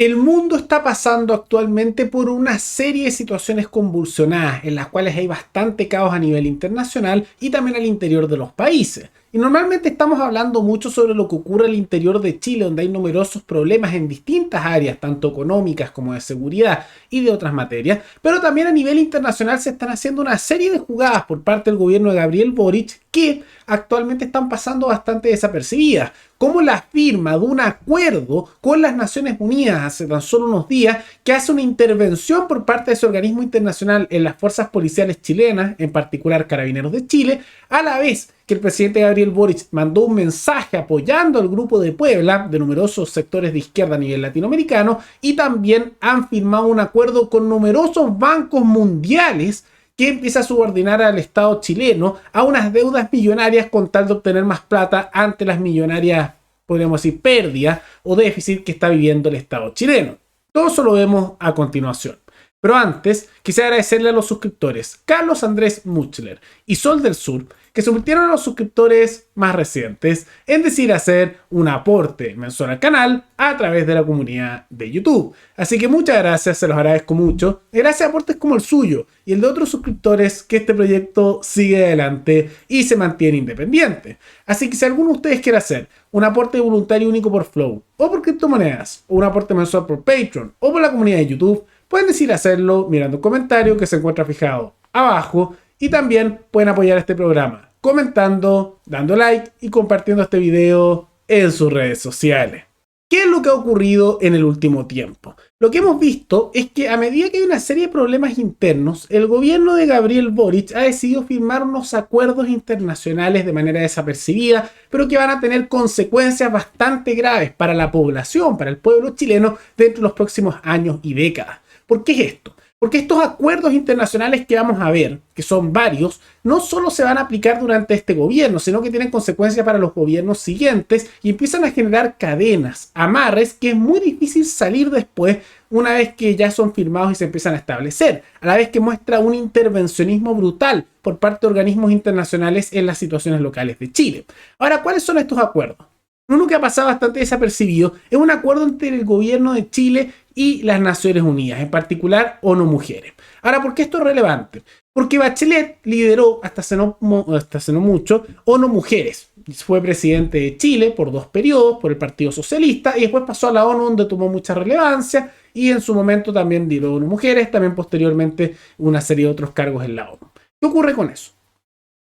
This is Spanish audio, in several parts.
El mundo está pasando actualmente por una serie de situaciones convulsionadas en las cuales hay bastante caos a nivel internacional y también al interior de los países. Y normalmente estamos hablando mucho sobre lo que ocurre al interior de Chile, donde hay numerosos problemas en distintas áreas, tanto económicas como de seguridad y de otras materias, pero también a nivel internacional se están haciendo una serie de jugadas por parte del gobierno de Gabriel Boric que actualmente están pasando bastante desapercibidas, como la firma de un acuerdo con las Naciones Unidas hace tan solo unos días que hace una intervención por parte de ese organismo internacional en las fuerzas policiales chilenas, en particular Carabineros de Chile, a la vez que el presidente Gabriel Boric mandó un mensaje apoyando al Grupo de Puebla de numerosos sectores de izquierda a nivel latinoamericano, y también han firmado un acuerdo con numerosos bancos mundiales que empieza a subordinar al Estado chileno a unas deudas millonarias con tal de obtener más plata ante las millonarias, podríamos decir, pérdidas o déficit que está viviendo el Estado chileno. Todo eso lo vemos a continuación. Pero antes, quisiera agradecerle a los suscriptores Carlos Andrés Muchler y Sol del Sur, que se convirtieron en los suscriptores más recientes en decidir hacer un aporte mensual al canal a través de la comunidad de YouTube. Así que muchas gracias, se los agradezco mucho. Gracias a aportes como el suyo y el de otros suscriptores, que este proyecto sigue adelante y se mantiene independiente. Así que si alguno de ustedes quiere hacer un aporte voluntario único por Flow, o por criptomonedas, o un aporte mensual por Patreon, o por la comunidad de YouTube, pueden decidir hacerlo mirando un comentario que se encuentra fijado abajo. Y también pueden apoyar este programa comentando, dando like y compartiendo este video en sus redes sociales. ¿Qué es lo que ha ocurrido en el último tiempo? Lo que hemos visto es que a medida que hay una serie de problemas internos, el gobierno de Gabriel Boric ha decidido firmar unos acuerdos internacionales de manera desapercibida, pero que van a tener consecuencias bastante graves para la población, para el pueblo chileno, dentro de los próximos años y décadas. ¿Por qué es esto? Porque estos acuerdos internacionales que vamos a ver, que son varios, no solo se van a aplicar durante este gobierno, sino que tienen consecuencias para los gobiernos siguientes y empiezan a generar cadenas, amarres, que es muy difícil salir después una vez que ya son firmados y se empiezan a establecer, a la vez que muestra un intervencionismo brutal por parte de organismos internacionales en las situaciones locales de Chile. Ahora, ¿cuáles son estos acuerdos? Uno que ha pasado bastante desapercibido es un acuerdo entre el gobierno de Chile y las Naciones Unidas, en particular ONU Mujeres. Ahora, ¿por qué esto es relevante? Porque Bachelet lideró hasta hace no mucho ONU Mujeres. Fue presidente de Chile por 2 periodos, por el Partido Socialista, y después pasó a la ONU, donde tomó mucha relevancia, y en su momento también lideró ONU Mujeres, también posteriormente una serie de otros cargos en la ONU. ¿Qué ocurre con eso?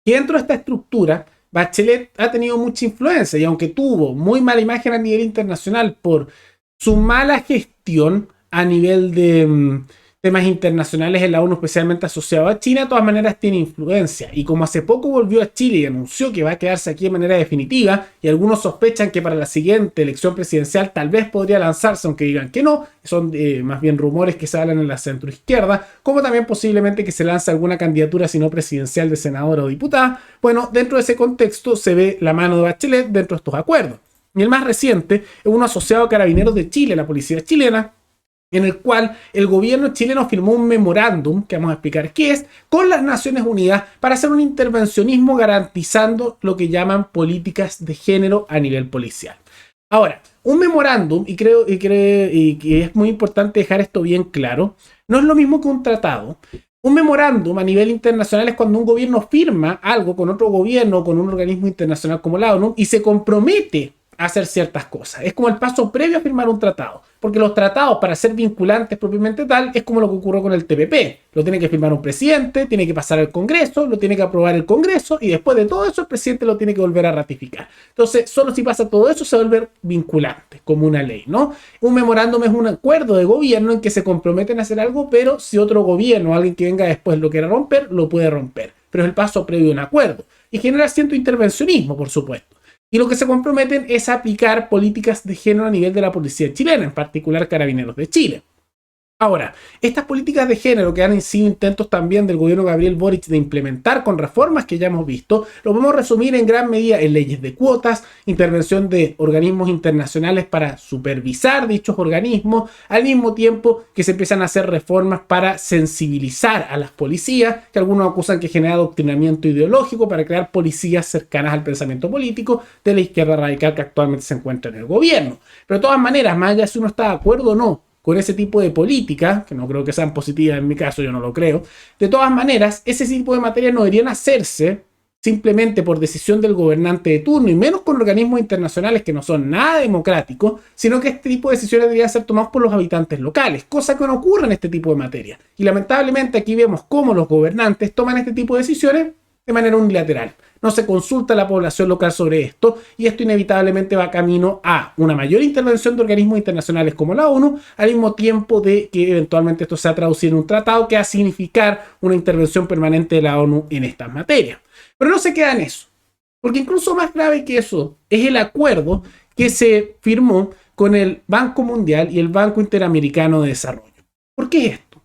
Que dentro de esta estructura, Bachelet ha tenido mucha influencia, y aunque tuvo muy mala imagen a nivel internacional por su mala gestión a nivel de temas internacionales en la ONU, especialmente asociado a China, de todas maneras tiene influencia. Y como hace poco volvió a Chile y anunció que va a quedarse aquí de manera definitiva, y algunos sospechan que para la siguiente elección presidencial tal vez podría lanzarse, aunque digan que no, son más bien rumores que se hablan en la centroizquierda, como también posiblemente que se lance alguna candidatura, si no presidencial, de senadora o diputada. Bueno, dentro de ese contexto se ve la mano de Bachelet dentro de estos acuerdos. Y el más reciente es uno asociado a Carabineros de Chile, la policía chilena, en el cual el gobierno chileno firmó un memorándum, que vamos a explicar qué es, con las Naciones Unidas para hacer un intervencionismo garantizando lo que llaman políticas de género a nivel policial. Ahora, un memorándum, y creo que es muy importante dejar esto bien claro, no es lo mismo que un tratado. Un memorándum a nivel internacional es cuando un gobierno firma algo con otro gobierno, con un organismo internacional como la ONU, y se compromete a hacer ciertas cosas. Es como el paso previo a firmar un tratado, porque los tratados, para ser vinculantes propiamente tal, es como lo que ocurrió con el TPP. Lo tiene que firmar un presidente, tiene que pasar al Congreso, lo tiene que aprobar el Congreso, y después de todo eso el presidente lo tiene que volver a ratificar. Entonces, solo si pasa todo eso se vuelve vinculante, como una ley, ¿no? Un memorándum es un acuerdo de gobierno en que se comprometen a hacer algo, pero si otro gobierno, alguien que venga después, lo quiera romper, lo puede romper. Pero es el paso previo a un acuerdo. Y genera cierto intervencionismo, por supuesto. Y lo que se comprometen es aplicar políticas de género a nivel de la policía chilena, en particular Carabineros de Chile. Ahora, estas políticas de género que han sido intentos también del gobierno Gabriel Boric de implementar con reformas que ya hemos visto, lo podemos resumir en gran medida en leyes de cuotas, intervención de organismos internacionales para supervisar dichos organismos, al mismo tiempo que se empiezan a hacer reformas para sensibilizar a las policías, que algunos acusan que genera adoctrinamiento ideológico para crear policías cercanas al pensamiento político de la izquierda radical que actualmente se encuentra en el gobierno. Pero de todas maneras, más allá de si uno está de acuerdo o no con ese tipo de política, que no creo que sean positivas en mi caso, yo no lo creo, de todas maneras, ese tipo de materias no deberían hacerse simplemente por decisión del gobernante de turno, y menos con organismos internacionales que no son nada democráticos, sino que este tipo de decisiones deberían ser tomadas por los habitantes locales, cosa que no ocurre en este tipo de materia. Y lamentablemente aquí vemos cómo los gobernantes toman este tipo de decisiones de manera unilateral. No se consulta a la población local sobre esto, y esto inevitablemente va camino a una mayor intervención de organismos internacionales como la ONU, al mismo tiempo de que eventualmente esto se ha traducido en un tratado que va a significar una intervención permanente de la ONU en estas materias. Pero no se queda en eso, porque incluso más grave que eso es el acuerdo que se firmó con el Banco Mundial y el Banco Interamericano de Desarrollo. ¿Por qué esto?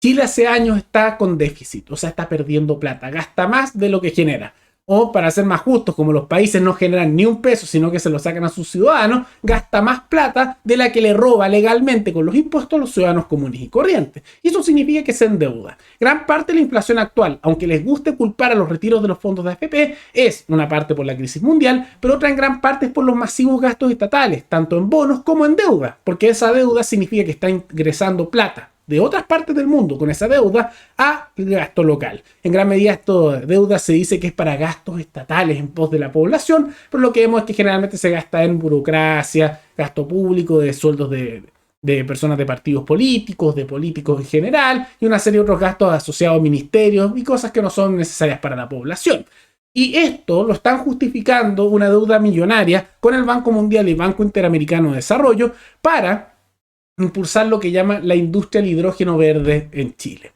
Chile hace años está con déficit, o sea, está perdiendo plata, gasta más de lo que genera. O, para ser más justos, como los países no generan ni un peso, sino que se lo sacan a sus ciudadanos, gasta más plata de la que le roba legalmente con los impuestos a los ciudadanos comunes y corrientes. Y eso significa que se endeuda. Gran parte de la inflación actual, aunque les guste culpar a los retiros de los fondos de AFP, es una parte por la crisis mundial, pero otra en gran parte es por los masivos gastos estatales, tanto en bonos como en deuda, porque esa deuda significa que está ingresando plata de otras partes del mundo con esa deuda a gasto local. En gran medida esto de deuda se dice que es para gastos estatales en pos de la población, pero lo que vemos es que generalmente se gasta en burocracia, gasto público, de sueldos de personas de partidos políticos, de políticos en general, y una serie de otros gastos asociados a ministerios y cosas que no son necesarias para la población. Y esto lo están justificando una deuda millonaria con el Banco Mundial y el Banco Interamericano de Desarrollo para impulsar lo que llama la industria del hidrógeno verde en Chile.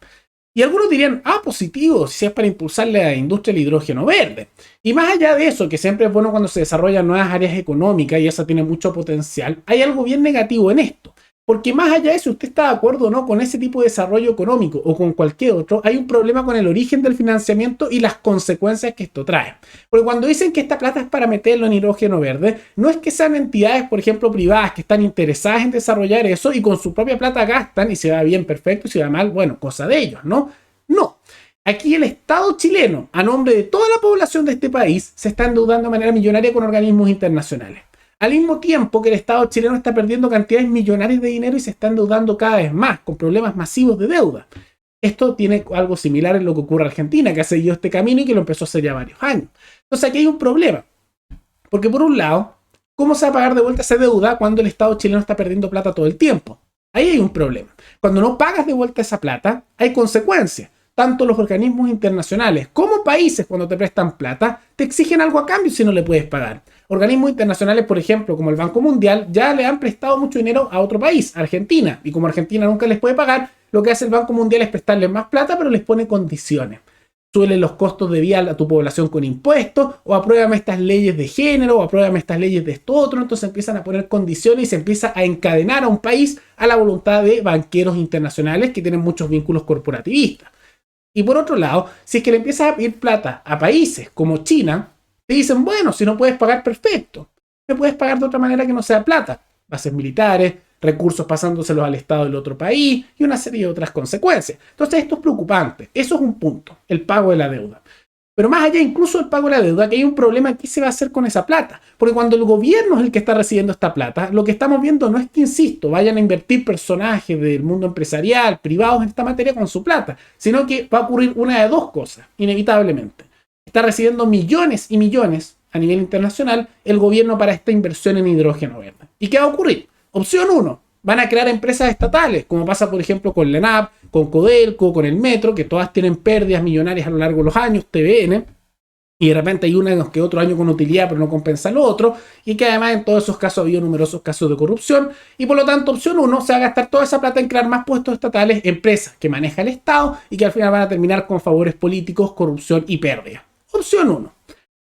Y algunos dirían, positivo, si es para impulsar la industria del hidrógeno verde. Y más allá de eso, que siempre es bueno cuando se desarrollan nuevas áreas económicas y esa tiene mucho potencial, hay algo bien negativo en esto. Porque más allá de si usted está de acuerdo o no con ese tipo de desarrollo económico o con cualquier otro, hay un problema con el origen del financiamiento y las consecuencias que esto trae. Porque cuando dicen que esta plata es para meterlo en hidrógeno verde, no es que sean entidades, por ejemplo, privadas que están interesadas en desarrollar eso y con su propia plata gastan y se va bien, perfecto, y se va mal, bueno, cosa de ellos, ¿no? No. Aquí el Estado chileno, a nombre de toda la población de este país, se está endeudando de manera millonaria con organismos internacionales. Al mismo tiempo que el Estado chileno está perdiendo cantidades millonarias de dinero y se está endeudando cada vez más, con problemas masivos de deuda. Esto tiene algo similar en lo que ocurre en Argentina, que ha seguido este camino y que lo empezó hace ya varios años. Entonces aquí hay un problema. Porque por un lado, ¿cómo se va a pagar de vuelta esa deuda cuando el Estado chileno está perdiendo plata todo el tiempo? Ahí hay un problema. Cuando no pagas de vuelta esa plata, hay consecuencias. Tanto los organismos internacionales como países, cuando te prestan plata, te exigen algo a cambio si no le puedes pagar. Organismos internacionales, por ejemplo, como el Banco Mundial, ya le han prestado mucho dinero a otro país, Argentina. Y como Argentina nunca les puede pagar, lo que hace el Banco Mundial es prestarles más plata, pero les pone condiciones. Suelen los costos de vida a tu población con impuestos, o apruébame estas leyes de género, o apruébame estas leyes de esto otro. Entonces empiezan a poner condiciones y se empieza a encadenar a un país a la voluntad de banqueros internacionales que tienen muchos vínculos corporativistas. Y por otro lado, si es que le empiezas a pedir plata a países como China, te dicen, bueno, si no puedes pagar, perfecto. Me puedes pagar de otra manera que no sea plata. Bases militares, recursos pasándoselos al Estado del otro país y una serie de otras consecuencias. Entonces esto es preocupante. Eso es un punto, el pago de la deuda. Pero más allá incluso del pago de la deuda, que hay un problema, ¿qué se va a hacer con esa plata? Porque cuando el gobierno es el que está recibiendo esta plata, lo que estamos viendo no es que, insisto, vayan a invertir personajes del mundo empresarial, privados en esta materia con su plata, sino que va a ocurrir una de dos cosas, inevitablemente. Está recibiendo millones y millones a nivel internacional el gobierno para esta inversión en hidrógeno verde. ¿Y qué va a ocurrir? Opción 1. Van a crear empresas estatales, como pasa por ejemplo con la ENAP, con Codelco, con el Metro, que todas tienen pérdidas millonarias a lo largo de los años, TVN, y de repente hay uno que otro año con utilidad pero no compensa lo otro, y que además en todos esos casos ha habido numerosos casos de corrupción, y por lo tanto opción 1, se va a gastar toda esa plata en crear más puestos estatales, empresas que maneja el Estado y que al final van a terminar con favores políticos, corrupción y pérdida. Opción 1.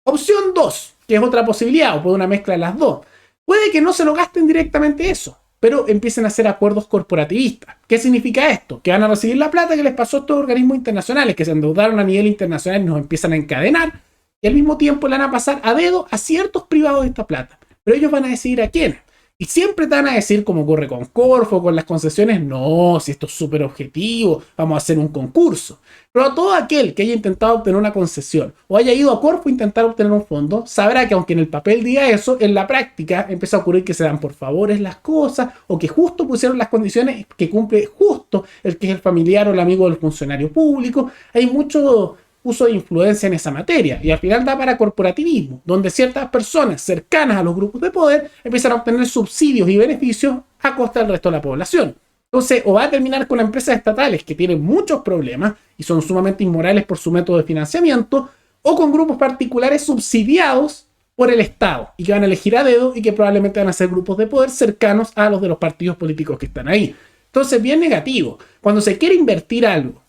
Opción 2, que es otra posibilidad, o puede una mezcla de las dos. Puede que no se lo gasten directamente eso. pero empiecen a hacer acuerdos corporativistas. ¿Qué significa esto? Que van a recibir la plata que les pasó a estos organismos internacionales, que se endeudaron a nivel internacional y nos empiezan a encadenar, y al mismo tiempo le van a pasar a dedo a ciertos privados esta plata. Pero ellos van a decidir a quiénes. Y siempre te van a decir, como ocurre con Corfo, con las concesiones, no, si esto es súper objetivo, vamos a hacer un concurso. Pero todo aquel que haya intentado obtener una concesión o haya ido a Corfo a intentar obtener un fondo, sabrá que aunque en el papel diga eso, en la práctica empieza a ocurrir que se dan por favores las cosas o que justo pusieron las condiciones que cumple justo el que es el familiar o el amigo del funcionario público. Hay mucho uso de influencia en esa materia y al final da para corporativismo, donde ciertas personas cercanas a los grupos de poder empiezan a obtener subsidios y beneficios a costa del resto de la población. Entonces, o va a terminar con empresas estatales que tienen muchos problemas y son sumamente inmorales por su método de financiamiento, o con grupos particulares subsidiados por el Estado y que van a elegir a dedo y que probablemente van a ser grupos de poder cercanos a los de los partidos políticos que están ahí. Entonces, bien negativo. Cuando se quiere invertir algo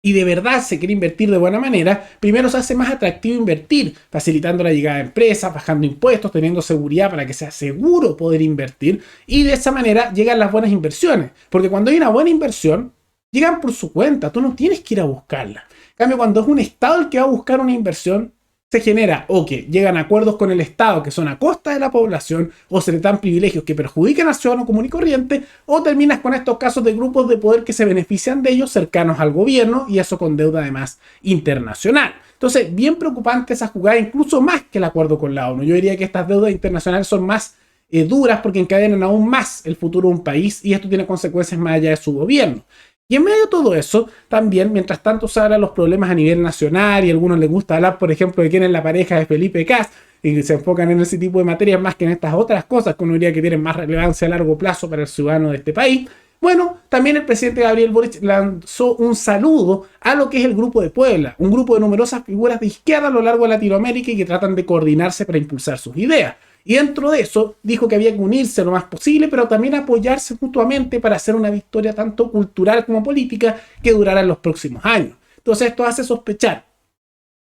y de verdad se quiere invertir de buena manera, primero se hace más atractivo invertir, facilitando la llegada de empresas, bajando impuestos, teniendo seguridad para que sea seguro poder invertir, y de esa manera llegan las buenas inversiones. Porque cuando hay una buena inversión, llegan por su cuenta, tú no tienes que ir a buscarla. En cambio, cuando es un Estado el que va a buscar una inversión, se genera o que llegan a acuerdos con el Estado que son a costa de la población, o se le dan privilegios que perjudican al ciudadano común y corriente, o terminas con estos casos de grupos de poder que se benefician de ellos cercanos al gobierno, y eso con deuda además internacional. Entonces, bien preocupante esa jugada, incluso más que el acuerdo con la ONU. Yo diría que estas deudas internacionales son más duras porque encadenan aún más el futuro de un país, y esto tiene consecuencias más allá de su gobierno. Y en medio de todo eso, también, mientras tanto se hablan los problemas a nivel nacional y a algunos les gusta hablar, por ejemplo, de quién es la pareja de Felipe Kast, y se enfocan en ese tipo de materias más que en estas otras cosas que uno diría que tienen más relevancia a largo plazo para el ciudadano de este país. Bueno, también el presidente Gabriel Boric lanzó un saludo a lo que es el Grupo de Puebla, un grupo de numerosas figuras de izquierda a lo largo de Latinoamérica y que tratan de coordinarse para impulsar sus ideas. Y dentro de eso dijo que había que unirse lo más posible, pero también apoyarse mutuamente para hacer una victoria tanto cultural como política que durara en los próximos años. Entonces esto hace sospechar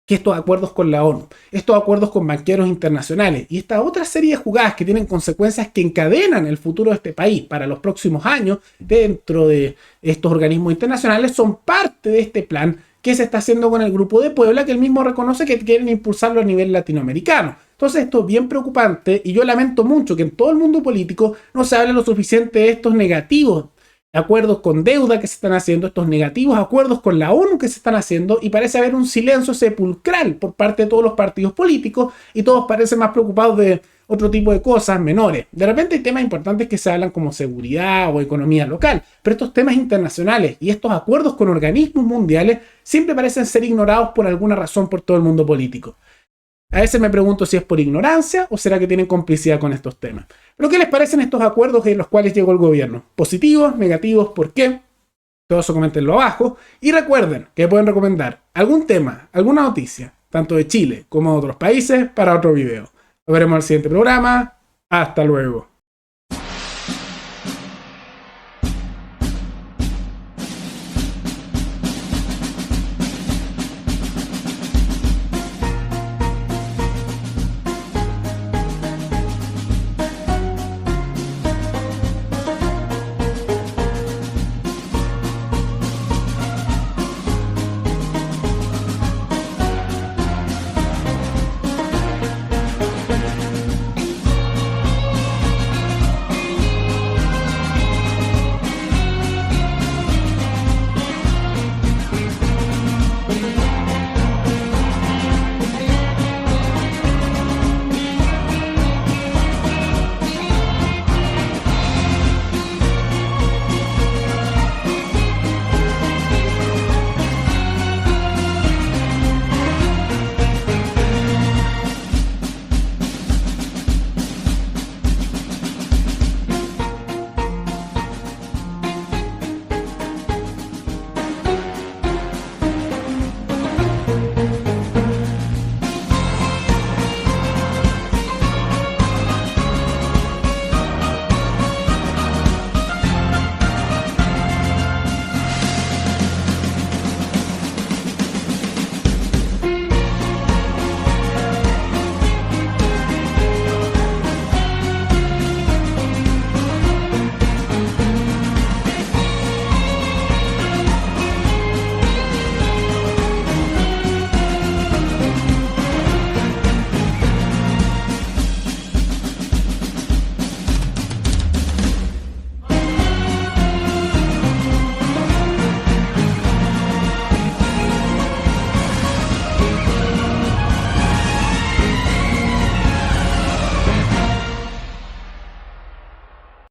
que estos acuerdos con la ONU, estos acuerdos con banqueros internacionales y esta otra serie de jugadas que tienen consecuencias que encadenan el futuro de este país para los próximos años dentro de estos organismos internacionales son parte de este plan que se está haciendo con el Grupo de Puebla, que él mismo reconoce que quieren impulsarlo a nivel latinoamericano. Entonces esto es bien preocupante y yo lamento mucho que en todo el mundo político no se hable lo suficiente de estos negativos acuerdos con deuda que se están haciendo, estos negativos acuerdos con la ONU que se están haciendo, y parece haber un silencio sepulcral por parte de todos los partidos políticos y todos parecen más preocupados de otro tipo de cosas menores. De repente hay temas importantes que se hablan como seguridad o economía local, pero estos temas internacionales y estos acuerdos con organismos mundiales siempre parecen ser ignorados por alguna razón por todo el mundo político. A veces me pregunto si es por ignorancia o será que tienen complicidad con estos temas. ¿Pero qué les parecen estos acuerdos en los cuales llegó el gobierno? ¿Positivos? ¿Negativos? ¿Por qué? Todo eso coméntenlo abajo. Y recuerden que pueden recomendar algún tema, alguna noticia, tanto de Chile como de otros países, para otro video. Nos veremos en el siguiente programa. Hasta luego.